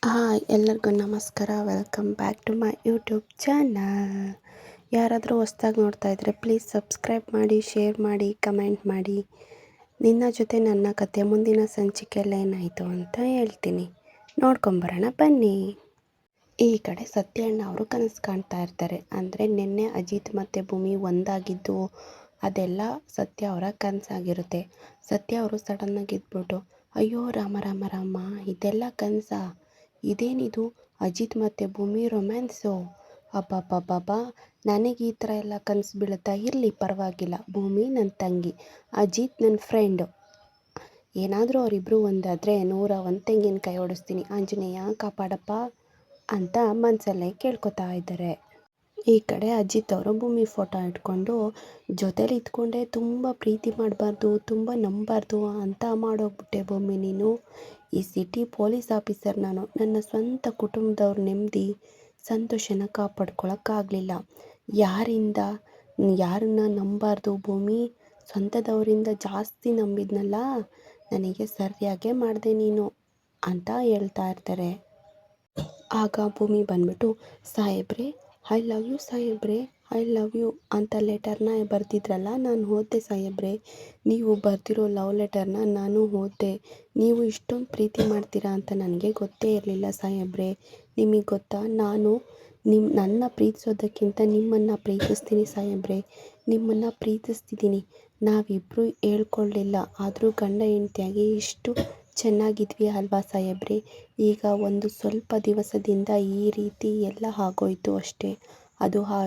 ಎಲ್ಲರಿಗೂ ನಮಸ್ಕಾರ. Welcome back to my YouTube channel. ಯಾರಾದರೂ ಹೊಸ್ದಾಗಿ ನೋಡ್ತಾ ಇದ್ದರೆ ಪ್ಲೀಸ್ ಸಬ್ಸ್ಕ್ರೈಬ್ ಮಾಡಿ, ಶೇರ್ ಮಾಡಿ, ಕಮೆಂಟ್ ಮಾಡಿ. ನಿನ್ನ ಜೊತೆ ನನ್ನ ಕತೆ ಮುಂದಿನ ಸಂಚಿಕೆಯಲ್ಲಿ ಏನಾಯಿತು ಅಂತ ಹೇಳ್ತೀನಿ, ನೋಡ್ಕೊಂಬರೋಣ ಬನ್ನಿ. ಈ ಕಡೆ ಸತ್ಯಣ್ಣ ಅವರು ಕನಸು ಕಾಣ್ತಾ ಇರ್ತಾರೆ. ಅಂದರೆ ನಿನ್ನೆ ಅಜಿತ್ ಮತ್ತು ಭೂಮಿ ಒಂದಾಗಿದ್ದು ಅದೆಲ್ಲ ಸತ್ಯ ಅವರ ಕನಸಾಗಿರುತ್ತೆ. ಸತ್ಯ ಅವರು ಸಡನ್ನಾಗಿ ಇದ್ಬಿಟ್ಟು, ಅಯ್ಯೋ ರಾಮ ರಾಮ ರಾಮ, ಇದೆಲ್ಲ ಕನಸಾ? ಇದೇನಿದು ಅಜಿತ್ ಮತ್ತು ಭೂಮಿ ರೊಮ್ಯಾನ್ಸು? ಅಬ್ಬಬ್ಬಬ್ಬಬ್ಬಾ, ನನಗೆ ಈ ಥರ ಎಲ್ಲ ಕನಸು ಬೀಳುತ್ತಾ? ಇರಲಿ, ಪರವಾಗಿಲ್ಲ. ಭೂಮಿ ನನ್ನ ತಂಗಿ, ಅಜಿತ್ ನನ್ನ ಫ್ರೆಂಡು. ಏನಾದರೂ ಅವರಿಬ್ಬರು ಒಂದಾದರೆ 101 ತೆಂಗಿನಕಾಯಿ ಓಡಿಸ್ತೀನಿ. ಆಂಜನೇಯ ಕಾಪಾಡಪ್ಪ ಅಂತ ಮನಸ್ಸಲ್ಲೇ ಕೇಳ್ಕೊತಾ ಇದ್ದಾರೆ. ಈ ಕಡೆ ಅಜಿತ್ ಅವರು ಭೂಮಿ ಫೋಟೋ ಇಟ್ಕೊಂಡು, ಜೊತೇಲಿ ಇದ್ಕೊಂಡೆ ತುಂಬ ಪ್ರೀತಿ ಮಾಡಬಾರ್ದು, ತುಂಬ ನಂಬಬಾರ್ದು ಅಂತ ಮಾಡೋಗ್ಬಿಟ್ಟೆ ಭೂಮಿ ನೀನು. ಈ ಸಿಟಿ ಪೊಲೀಸ್ ಆಫೀಸರ್ ನಾನು. ನನ್ನ ಸ್ವಂತ ಕುಟುಂಬದವ್ರ ನೆಮ್ಮದಿ ಸಂತೋಷನ ಕಾಪಾಡ್ಕೊಳಕ್ಕಾಗಲಿಲ್ಲ. ಯಾರನ್ನ ನಂಬಬಾರ್ದು ಭೂಮಿ? ಸ್ವಂತದವರಿಂದ ಜಾಸ್ತಿ ನಂಬಿದ್ನಲ್ಲ, ನನಗೆ ಸರಿಯಾಗೇ ಮಾಡಿದೆ ನೀನು ಅಂತ ಹೇಳ್ತಾ ಇರ್ತಾರೆ. ಆಗ ಭೂಮಿ ಬಂದ್ಬಿಟ್ಟು, ಸಾಹೇಬ್ರೆ ಐ ಲವ್ ಯು ಸಾಹೇಬ್ರೆ, ಐ ಲವ್ ಯು ಅಂತ ಲೆಟರ್ನ ಬರೆದಿದ್ರಲ್ಲ, ನಾನು ಓದಿದೆ ಸಾಹೇಬ್ರೆ. ನೀವು ಬರೆದಿರೋ ಲವ್ ಲೆಟರ್ನ ನಾನು ಓದಿದೆ. ನೀವು ಇಷ್ಟೊಂದು ಪ್ರೀತಿ ಮಾಡ್ತೀರಾ ಅಂತ ನನಗೆ ಗೊತ್ತೇ ಇರಲಿಲ್ಲ ಸಾಹೇಬ್ರೆ. ನಿಮಗೆ ಗೊತ್ತಾ, ನಾನು ನನ್ನ ಪ್ರೀತಿಸೋದಕ್ಕಿಂತ ನಿಮ್ಮನ್ನು ಪ್ರೀತಿಸ್ತೀನಿ ಸಾಹೇಬ್ರೆ. ನಿಮ್ಮನ್ನು ಪ್ರೀತಿಸ್ತಿದ್ದೀನಿ. ನಾವಿಬ್ಬರು ಹೇಳ್ಕೊಳ್ಳಿಲ್ಲ, ಆದರೂ ಗಂಡ ಹೆಂಡತಿಯಾಗಿ ಇಷ್ಟು ಚೆನ್ನಾಗಿದ್ವಿ ಅಲ್ವಾ ಸಾಹೇಬ್ರೆ. ಈಗ ಒಂದು ಸ್ವಲ್ಪ ದಿವಸದಿಂದ ಈ ರೀತಿ ಎಲ್ಲ ಆಗೋಯ್ತು ಅಷ್ಟೇ. ಅದು ಆ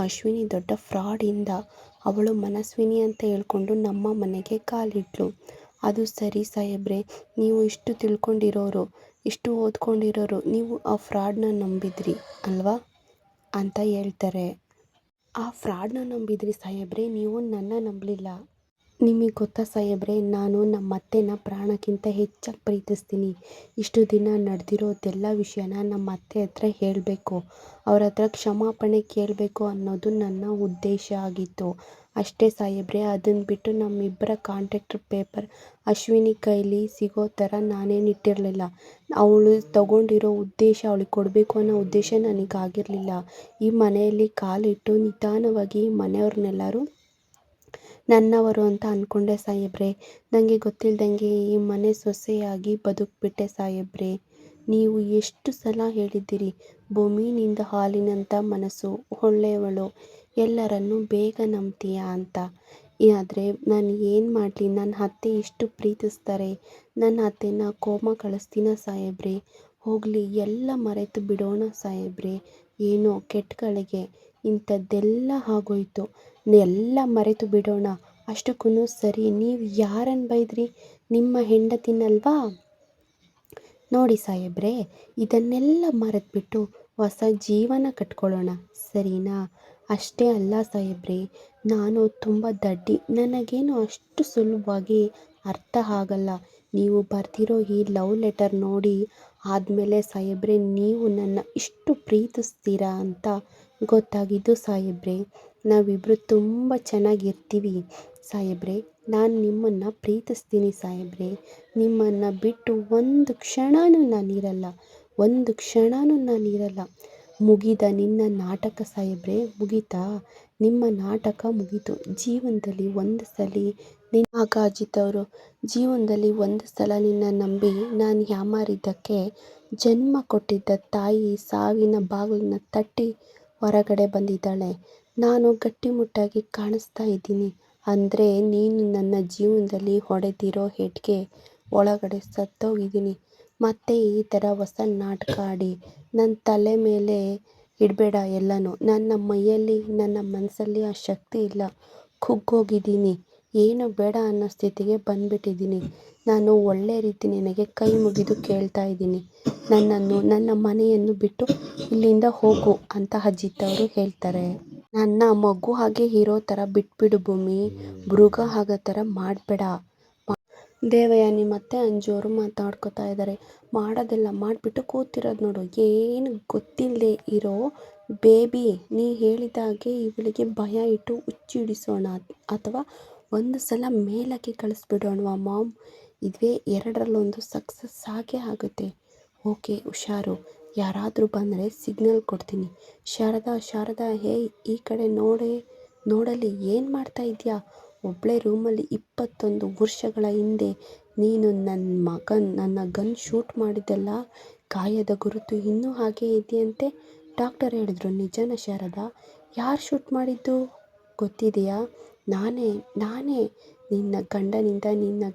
ಅಶ್ವಿನಿ ದೊಡ್ಡ ಫ್ರಾಡಿಂದ. ಅವಳು ಮನಸ್ವಿನಿ ಅಂತ ಹೇಳ್ಕೊಂಡು ನಮ್ಮ ಮನೆಗೆ ಕಾಲಿಟ್ಲು. ಅದು ಸರಿ ಸಾಹೇಬ್ರೆ, ನೀವು ಇಷ್ಟು ತಿಳ್ಕೊಂಡಿರೋರು, ಇಷ್ಟು ಓದ್ಕೊಂಡಿರೋರು, ನೀವು ಆ ಫ್ರಾಡ್ನ ನಂಬಿದ್ರಿ ಅಲ್ವಾ ಅಂತ ಹೇಳ್ತಾರೆ. ಆ ಫ್ರಾಡ್ನ ನಂಬಿದ್ರಿ ಸಾಹೇಬ್ರೆ, ನೀವು ನನ್ನ ನಂಬಲಿಲ್ಲ. ನಿಮಗೆ ಗೊತ್ತಾ ಸಾಹೇಬ್ರೆ, ನಾನು ನಮ್ಮ ಅತ್ತೆನ ಪ್ರಾಣಕ್ಕಿಂತ ಹೆಚ್ಚಾಗಿ ಪ್ರೀತಿಸ್ತೀನಿ. ಇಷ್ಟು ದಿನ ನಡೆದಿರೋದೆಲ್ಲ ವಿಷಯನ ನಮ್ಮ ಅತ್ತೆ ಹತ್ರ ಹೇಳಬೇಕು, ಅವ್ರ ಹತ್ರ ಕ್ಷಮಾಪಣೆ ಕೇಳಬೇಕು ಅನ್ನೋದು ನನ್ನ ಉದ್ದೇಶ ಆಗಿತ್ತು ಅಷ್ಟೇ ಸಾಹೇಬ್ರೆ. ಅದನ್ನು ಬಿಟ್ಟು ನಮ್ಮಿಬ್ಬರ ಕಾಂಟ್ಯಾಕ್ಟ್ ಪೇಪರ್ ಅಶ್ವಿನಿ ಕೈಲಿ ಸಿಗೋ ಥರ ನಾನೇನಿಟ್ಟಿರಲಿಲ್ಲ. ಅವಳು ತಗೊಂಡಿರೋ ಉದ್ದೇಶ, ಅವಳಿಗೆ ಕೊಡಬೇಕು ಅನ್ನೋ ಉದ್ದೇಶ ನನಗಾಗಿರಲಿಲ್ಲ. ಈ ಮನೆಯಲ್ಲಿ ಕಾಲಿಟ್ಟು ನಿಧಾನವಾಗಿ ಮನೆಯವ್ರನ್ನೆಲ್ಲರೂ ನನ್ನವರು ಅಂತ ಅಂದ್ಕೊಂಡೆ ಸಾಹೇಬ್ರೆ. ನನಗೆ ಗೊತ್ತಿಲ್ದಂಗೆ ಈ ಮನೆ ಸೊಸೆಯಾಗಿ ಬದುಕ್ಬಿಟ್ಟೆ ಸಾಹೇಬ್ರೆ. ನೀವು ಎಷ್ಟು ಸಲ ಹೇಳಿದ್ದೀರಿ, ಭೂಮಿ ನಿಂದ ಹಾಲಿನಂಥ ಮನಸ್ಸು, ಒಳ್ಳೆಯವಳು, ಎಲ್ಲರನ್ನೂ ಬೇಗ ನಂಬ್ತೀಯ ಅಂತ. ಆದರೆ ನಾನು ಏನು ಮಾಡಲಿ? ನನ್ನ ಅತ್ತೆ ಇಷ್ಟು ಪ್ರೀತಿಸ್ತಾರೆ. ನನ್ನ ಅತ್ತೆನ ಕೋಮ ಕಳಿಸ್ತೀನ ಸಾಹೇಬ್ರೆ? ಹೋಗಲಿ, ಎಲ್ಲ ಮರೆತು ಬಿಡೋಣ ಸಾಹೇಬ್ರೆ. ಏನೋ ಕೆಟ್ಟಗಳಿಗೆ ಇಂಥದ್ದೆಲ್ಲ ಆಗೋಯ್ತು, ಎಲ್ಲ ಮರೆತು ಬಿಡೋಣ. ಅಷ್ಟಕ್ಕೂ ಸರಿ, ನೀವು ಯಾರನ್ನು ಬೈದ್ರಿ? ನಿಮ್ಮ ಹೆಂಡತಿನಲ್ವಾ? ನೋಡಿ ಸಾಹೇಬ್ರೆ, ಇದನ್ನೆಲ್ಲ ಮರೆತುಬಿಟ್ಟು ಹೊಸ ಜೀವನ ಕಟ್ಕೊಳ್ಳೋಣ, ಸರಿನಾ? ಅಷ್ಟೇ ಅಲ್ಲ ಸಾಹೇಬ್ರೆ, ನಾನು ತುಂಬ ದಡ್ಡಿ. ನನಗೇನು ಅಷ್ಟು ಸುಲಭವಾಗಿ ಅರ್ಥ ಆಗಲ್ಲ. ನೀವು ಬರ್ತಿರೋ ಈ ಲವ್ ಲೆಟರ್ ನೋಡಿ ಆದಮೇಲೆ ಸಾಹೇಬ್ರೆ, ನೀವು ನನ್ನ ಇಷ್ಟು ಪ್ರೀತಿಸ್ತೀರಾ ಅಂತ ಗೊತ್ತಾಗಿದ್ದು ಸಾಹೇಬ್ರೆ. ನಾವಿಬ್ಬರು ತುಂಬ ಚೆನ್ನಾಗಿರ್ತೀವಿ ಸಾಹೇಬ್ರೆ. ನಾನು ನಿಮ್ಮನ್ನು ಪ್ರೀತಿಸ್ತೀನಿ ಸಾಹೇಬ್ರೆ. ನಿಮ್ಮನ್ನು ಬಿಟ್ಟು ಒಂದು ಕ್ಷಣನೂ ನಾನಿರಲ್ಲ, ಒಂದು ಕ್ಷಣನೂ ನಾನಿರಲ್ಲ. ಮುಗಿದ ನಿನ್ನ ನಾಟಕ ಸಾಹೇಬ್ರೆ, ಮುಗೀತಾ? ನಿಮ್ಮ ನಾಟಕ ಮುಗೀತು. ಜೀವನದಲ್ಲಿ ಒಂದು ಸಲ ಆಗ ಅಜಿತ್ ಅವರು, ಜೀವನದಲ್ಲಿ ಒಂದು ಸಲ ನಿನ್ನ ನಂಬಿ ನಾನು ಯಾಮಾರಿದ್ದಕ್ಕೆ ಜನ್ಮ ಕೊಟ್ಟಿದ್ದ ತಾಯಿ ಸಾವಿನ ಬಾಗಿಲನ್ನ ತಟ್ಟಿ ಹೊರಗಡೆ ಬಂದಿದ್ದಾಳೆ. ನಾನು ಗಟ್ಟಿಮುಟ್ಟಾಗಿ ಕಾಣಿಸ್ತಾ ಇದ್ದೀನಿ ಅಂದರೆ ನೀನು ನನ್ನ ಜೀವನದಲ್ಲಿ ಹೊಡೆದಿರೋ ಏಟ್ಗೆ ಒಳಗಡೆ ಸತ್ತೋಗಿದ್ದೀನಿ. ಮತ್ತೆ ಈ ಥರ ಹೊಸ ನಾಟಕ ಆಡಿ ನನ್ನ ತಲೆ ಮೇಲೆ ಇಡಬೇಡ ಎಲ್ಲನೂ. ನನ್ನ ಮೈಯಲ್ಲಿ, ನನ್ನ ಮನಸ್ಸಲ್ಲಿ ಆ ಶಕ್ತಿ ಇಲ್ಲ. ಕುಗ್ಗೋಗಿದ್ದೀನಿ, ಏನು ಬೇಡ ಅನ್ನೋ ಸ್ಥಿತಿಗೆ ಬಂದುಬಿಟ್ಟಿದ್ದೀನಿ. ನಾನು ಒಳ್ಳೆ ರೀತಿ ನಿನಗೆ ಕೈ ಮುಗಿದು ಕೇಳ್ತಾ ಇದ್ದೀನಿ, ನನ್ನನ್ನು, ನನ್ನ ಮನೆಯನ್ನು ಬಿಟ್ಟು ಇಲ್ಲಿಂದ ಹೋಗು ಅಂತ ಅಜಿತ್ ಅವರು ಹೇಳ್ತಾರೆ. ನನ್ನ ಮಗು ಹಾಗೆ ಇರೋ ಥರ ಬಿಟ್ಬಿಡು ಭೂಮಿ, ಮೃಗ ಆಗೋ ಥರ ಮಾಡಬೇಡ. ದೇವಯಾನಿ ಮತ್ತು ಅಂಜು ಅವರು ಮಾತಾಡ್ಕೋತಾ ಇದ್ದಾರೆ. ಮಾಡೋದೆಲ್ಲ ಮಾಡಿಬಿಟ್ಟು ಕೂತಿರೋದು ನೋಡು, ಏನು ಗೊತ್ತಿಲ್ಲದೆ ಇರೋ ಬೇಬಿ. ನೀ ಹೇಳಿದಾಗೆ ಇವಳಿಗೆ ಭಯ ಇಟ್ಟು ಹುಚ್ಚು ಹಿಡಿಸೋಣ, ಅಥವಾ ಒಂದು ಸಲ ಮೇಲಕ್ಕೆ ಕಳಿಸ್ಬಿಡೋಣವಾ ಮಾಮ್? ಇದೇ ಎರಡರಲ್ಲೊಂದು ಸಕ್ಸಸ್ ಆಗೇ ಆಗುತ್ತೆ. ಓಕೆ ಹುಷಾರು, ಯಾರಾದರೂ ಬಂದರೆ ಸಿಗ್ನಲ್ ಕೊಡ್ತೀನಿ. ಶಾರದಾ ಶಾರದಾ ಹೇಯ್ ಈ ಕಡೆ ನೋಡಲಿ ಏನು ಮಾಡ್ತಾ ಇದೆಯಾ? ಒಬ್ಬಳೇ ರೂಮಲ್ಲಿ 21 ವರ್ಷಗಳ ಹಿಂದೆ ನೀನು ನನ್ನ ಗನ್ ಶೂಟ್ ಮಾಡಿದ್ದಲ್ಲ, ಗಾಯದ ಗುರುತು ಇನ್ನೂ ಹಾಗೇ ಇದೆಯಂತೆ. ಡಾಕ್ಟರ್ ಹೇಳಿದ್ರು, ನಿಜನಾ ಶಾರದಾ? ಯಾರು ಶೂಟ್ ಮಾಡಿದ್ದು ಗೊತ್ತಿದೆಯಾ? ನಾನೇ ನಿನ್ನ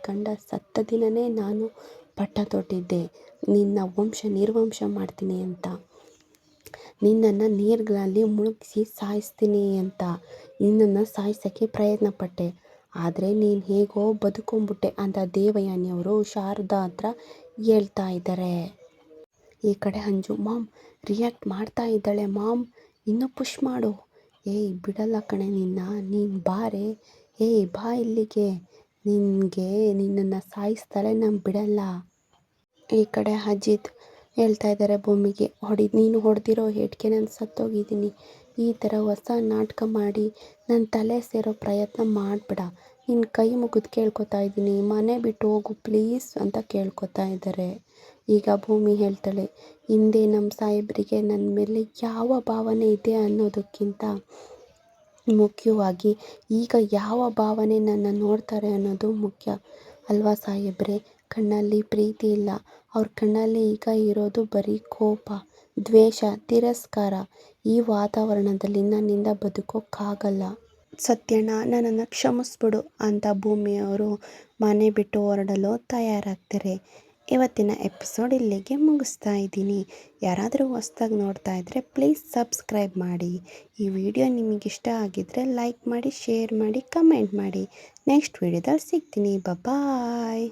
ಗಂಡ ಸತ್ತ ದಿನವೇ ನಾನು ಪಟ್ಟ ತೊಟ್ಟಿದ್ದೆ, ನಿನ್ನ ವಂಶ ನಿರ್ವಂಶ ಮಾಡ್ತೀನಿ ಅಂತ, ನಿನ್ನನ್ನು ನೀರುಗಳಲ್ಲಿ ಮುಳುಗಿಸಿ ಸಾಯಿಸ್ತೀನಿ ಅಂತ. ನಿನ್ನನ್ನು ಸಾಯಿಸೋಕ್ಕೆ ಪ್ರಯತ್ನ ಪಟ್ಟೆ, ಆದರೆ ನೀನು ಹೇಗೋ ಬದುಕೊಂಬಿಟ್ಟೆ ಅಂತ ದೇವಯಾನಿಯವರು ಶಾರದಾ ಹತ್ರ ಹೇಳ್ತಾ ಇದ್ದಾರೆ. ಈ ಕಡೆ ಅಂಜು, ಮಾಮ್ ರಿಯಾಕ್ಟ್ ಮಾಡ್ತಾ ಇದ್ದಾಳೆ ಮಾಮ್, ಇನ್ನೂ ಪುಷ್ ಮಾಡು. ಏಯ್ ಬಿಡಲ್ಲ ಕಣೆ ನೀನು ಬಾರೆ, ಏಯ್ ಬಾ ಇಲ್ಲಿಗೆ, ನಿನ್ನನ್ನು ಸಾಯಿಸ್ತಾಳೆ, ನಾನು ಬಿಡಲ್ಲ. ಈ ಕಡೆ ಅಜಿತ್ ಹೇಳ್ತಾ ಇದ್ದಾರೆ ಭೂಮಿಗೆ, ನೀನು ಹೊಡೆದಿರೋ ಏಟ್ಗೆ ನಾನು ಸತ್ತೋಗಿದ್ದೀನಿ. ಈ ಥರ ಹೊಸ ನಾಟಕ ಮಾಡಿ ನನ್ನ ತಲೆ ಸೇರೋ ಪ್ರಯತ್ನ ಮಾಡಬೇಡ. ನಿನ್ನ ಕೈ ಮುಗಿದು ಕೇಳ್ಕೊತಾ ಇದ್ದೀನಿ, ಮನೆ ಬಿಟ್ಟು ಹೋಗು ಪ್ಲೀಸ್ ಅಂತ ಕೇಳ್ಕೊತಾ ಇದ್ದಾರೆ. ಈಗ ಭೂಮಿ ಹೇಳ್ತಾಳೆ, ಹಿಂದೆ ನಮ್ಮ ಸಾಹೇಬರಿಗೆ ನನ್ನ ಮೇಲೆ ಯಾವ ಭಾವನೆ ಇದೆ ಅನ್ನೋದಕ್ಕಿಂತ ಮುಖ್ಯವಾಗಿ ಈಗ ಯಾವ ಭಾವನೆ ನನ್ನ ನೋಡ್ತಾರೆ ಅನ್ನೋದು ಮುಖ್ಯ ಅಲ್ವಾ ಸಾಹೇಬ್ರೆ? ಕಣ್ಣಲ್ಲಿ ಪ್ರೀತಿ ಇಲ್ಲ, ಅವ್ರ ಕಣ್ಣಲ್ಲಿ ಈಗ ಇರೋದು ಬರೀ ಕೋಪ, ದ್ವೇಷ, ತಿರಸ್ಕಾರ. ಈ ವಾತಾವರಣದಲ್ಲಿ ನನ್ನಿಂದ ಬದುಕೋಕ್ಕಾಗಲ್ಲ. ಸತ್ಯಣ್ಣ ನನ್ನನ್ನು ಕ್ಷಮಿಸ್ಬಿಡು ಅಂತ ಭೂಮಿಯವರು ಮನೆ ಬಿಟ್ಟು ಹೊರಡಲು ತಯಾರಾಗ್ತಾರೆ. ಇವತ್ತಿನ ಎಪಿಸೋಡ್ ಇಲ್ಲಿಗೆ ಮುಗಿಸ್ತಾ ಇದ್ದೀನಿ. ಯಾರಾದರೂ ಹೊಸ್ದಾಗಿ ನೋಡ್ತಾ ಇದ್ದರೆ ಪ್ಲೀಸ್ ಸಬ್ಸ್ಕ್ರೈಬ್ ಮಾಡಿ. ಈ ವಿಡಿಯೋ ನಿಮಗಿಷ್ಟ ಆಗಿದ್ದರೆ ಲೈಕ್ ಮಾಡಿ, ಶೇರ್ ಮಾಡಿ, ಕಮೆಂಟ್ ಮಾಡಿ. ನೆಕ್ಸ್ಟ್ ವಿಡಿಯೋದಲ್ಲಿ ಸಿಗ್ತೀನಿ. ಬಾಯ್.